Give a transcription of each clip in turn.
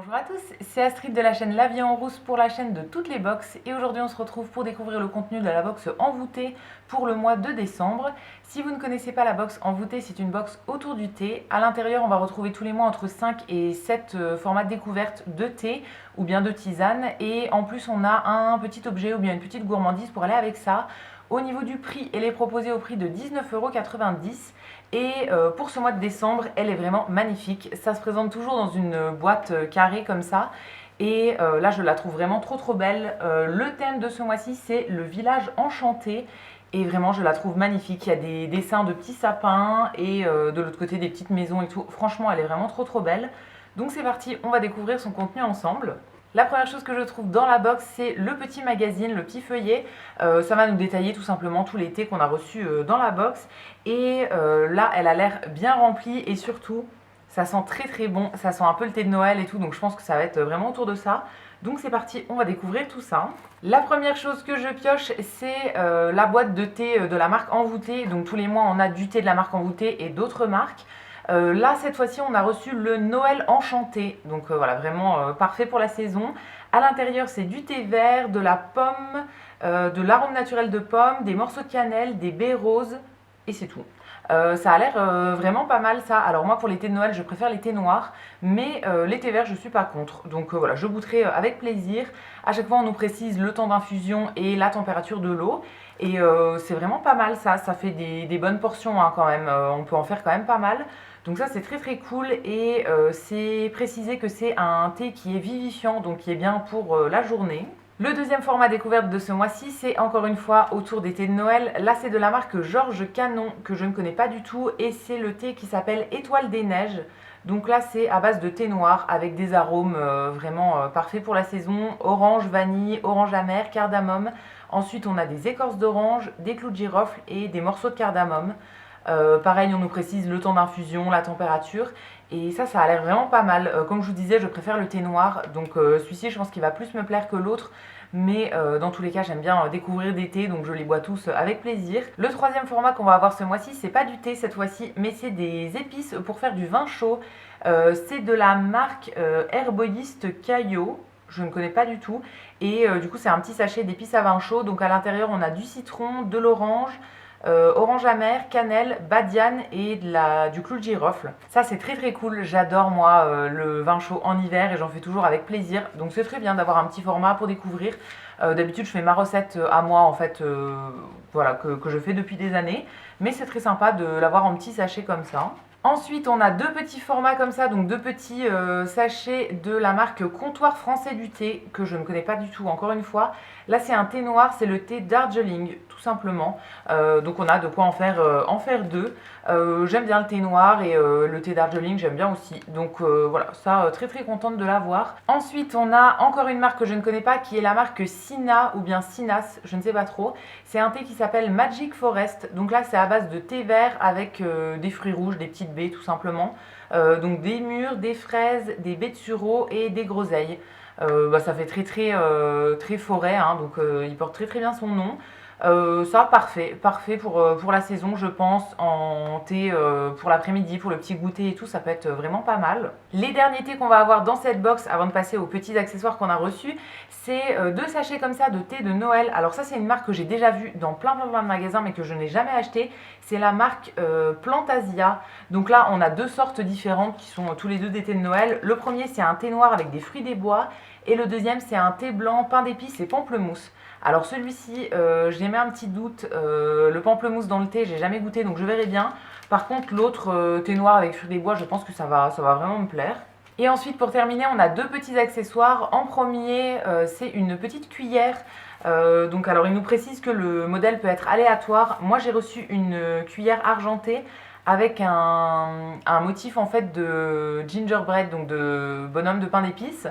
Bonjour à tous, c'est Astrid de la chaîne La Vie en Rousse pour la chaîne de toutes les box et aujourd'hui on se retrouve pour découvrir le contenu de la box envoûtée pour le mois de décembre. Si vous ne connaissez pas la box envoûtée, c'est une box autour du thé. À l'intérieur, on va retrouver tous les mois entre 5 et 7 formats de découverte de thé ou bien de tisane et en plus on a un petit objet ou bien une petite gourmandise pour aller avec ça. Au niveau du prix, elle est proposée au prix de 19,90 € et pour ce mois de décembre, elle est vraiment magnifique. Ça se présente toujours dans une boîte carrée comme ça. Et là, je la trouve vraiment trop belle. Le thème de ce mois-ci, c'est le village enchanté. Et vraiment, je la trouve magnifique. Il y a des dessins de petits sapins et de l'autre côté, des petites maisons et tout. Franchement, elle est vraiment trop belle. Donc c'est parti, on va découvrir son contenu ensemble. La première chose que je trouve dans la box, c'est le petit magazine, le petit feuillet. Ça va nous détailler tout simplement tous les thés qu'on a reçus dans la box. Et là, elle a l'air bien remplie et surtout, ça sent très bon. Ça sent un peu le thé de Noël et tout, donc je pense que ça va être vraiment autour de ça. Donc c'est parti, on va découvrir tout ça. La première chose que je pioche, c'est la boîte de thé de la marque Envoûtée. Donc tous les mois, on a du thé de la marque Envoûtée et d'autres marques. Là, cette fois-ci, on a reçu le Noël enchanté. Donc voilà, vraiment parfait pour la saison. À l'intérieur, c'est du thé vert, de la pomme, de l'arôme naturel de pomme, des morceaux de cannelle, des baies roses et c'est tout. Ça a l'air vraiment pas mal ça. Alors moi pour les thés de Noël je préfère les thés noirs, mais les thés verts je suis pas contre. Donc voilà, je goûterai avec plaisir. À chaque fois on nous précise le temps d'infusion et la température de l'eau. Et c'est vraiment pas mal ça, ça fait des bonnes portions hein, quand même, on peut en faire quand même pas mal. Donc ça c'est très cool et c'est précisé que c'est un thé qui est vivifiant, donc qui est bien pour la journée. Le deuxième format découverte de ce mois-ci, c'est encore une fois autour des thés de Noël. Là, c'est de la marque Georges Canon, que je ne connais pas du tout, et c'est le thé qui s'appelle Étoile des Neiges. Donc là, c'est à base de thé noir avec des arômes vraiment parfaits pour la saison. Orange, vanille, orange amer, cardamome. Ensuite, on a des écorces d'orange, des clous de girofle et des morceaux de cardamome. Pareil, on nous précise le temps d'infusion, la température. Et ça a l'air vraiment pas mal. Comme je vous disais, je préfère le thé noir. Donc celui-ci, je pense qu'il va plus me plaire que l'autre. Mais dans tous les cas, j'aime bien découvrir des thés, donc je les bois tous avec plaisir. Le troisième format qu'on va avoir ce mois-ci, c'est pas du thé cette fois-ci, mais c'est des épices pour faire du vin chaud. C'est de la marque herboïste Caillot. Je ne connais pas du tout. Et du coup, c'est un petit sachet d'épices à vin chaud. Donc à l'intérieur, on a du citron, de l'orange, orange amer, cannelle, badiane et du clou de girofle. Ça c'est très cool, j'adore moi le vin chaud en hiver et j'en fais toujours avec plaisir. Donc c'est très bien d'avoir un petit format pour découvrir. D'habitude je fais ma recette à moi en fait, voilà, que je fais depuis des années. Mais c'est très sympa de l'avoir en petit sachet comme ça. Ensuite, on a deux petits formats comme ça, donc deux petits sachets de la marque Comptoir Français du thé, que je ne connais pas du tout, encore une fois. Là, c'est un thé noir, c'est le thé Darjeeling, tout simplement. Donc, on a de quoi en faire deux. J'aime bien le thé noir et le thé Darjeeling, j'aime bien aussi. Donc, voilà, ça, très contente de l'avoir. Ensuite, on a encore une marque que je ne connais pas, qui est la marque Sina ou bien Sinas, je ne sais pas trop. C'est un thé qui s'appelle Magic Forest. Donc là, c'est à base de thé vert avec des fruits rouges, des petites baies tout simplement. Donc des mûres, des fraises, des baies de sureau et des groseilles. Ça fait très forêt, hein, donc il porte très bien son nom. Ça, parfait pour la saison, je pense, en thé pour l'après-midi, pour le petit goûter et tout, ça peut être vraiment pas mal. Les derniers thés qu'on va avoir dans cette box, avant de passer aux petits accessoires qu'on a reçus, c'est deux sachets comme ça de thé de Noël. Alors ça, c'est une marque que j'ai déjà vue dans plein de magasins, mais que je n'ai jamais acheté. C'est la marque Plantasia. Donc là, on a deux sortes différentes qui sont tous les deux des thés de Noël. Le premier, c'est un thé noir avec des fruits des bois, et le deuxième, c'est un thé blanc, pain d'épices et pamplemousse. Alors celui-ci, j'ai mis un petit doute, le pamplemousse dans le thé, j'ai jamais goûté donc je verrai bien. Par contre l'autre thé noir avec fruits des bois, je pense que ça va vraiment me plaire. Et ensuite pour terminer, on a deux petits accessoires. En premier, c'est une petite cuillère. Donc alors il nous précise que le modèle peut être aléatoire. Moi j'ai reçu une cuillère argentée avec un motif en fait de gingerbread, donc de bonhomme de pain d'épices.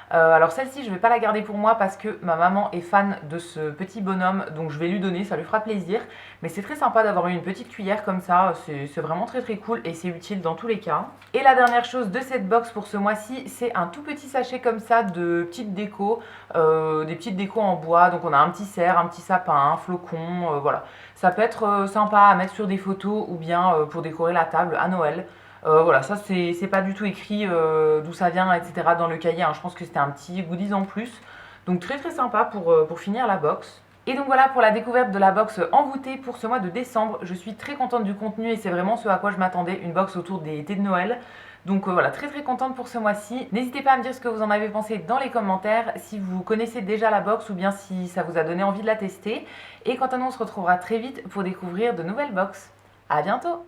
Alors celle-ci je vais pas la garder pour moi parce que ma maman est fan de ce petit bonhomme, donc je vais lui donner, ça lui fera plaisir. Mais c'est très sympa d'avoir eu une petite cuillère comme ça, c'est vraiment très cool et c'est utile dans tous les cas. Et la dernière chose de cette box pour ce mois-ci, c'est un tout petit sachet comme ça de petites décos, des petites décos en bois. Donc on a un petit cerf, un petit sapin, un flocon, voilà. Ça peut être sympa à mettre sur des photos ou bien pour décorer la table à Noël. Voilà, ça c'est pas du tout écrit d'où ça vient, etc. dans le cahier, hein. Je pense que c'était un petit goodies en plus. Donc très très sympa pour finir la box. Et donc voilà pour la découverte de la box envoûtée pour ce mois de décembre. Je suis très contente du contenu et c'est vraiment ce à quoi je m'attendais, une box autour des thés de Noël. Donc voilà, très très contente pour ce mois-ci. N'hésitez pas à me dire ce que vous en avez pensé dans les commentaires, si vous connaissez déjà la box ou bien si ça vous a donné envie de la tester. Et quant à nous, on se retrouvera très vite pour découvrir de nouvelles box. À bientôt!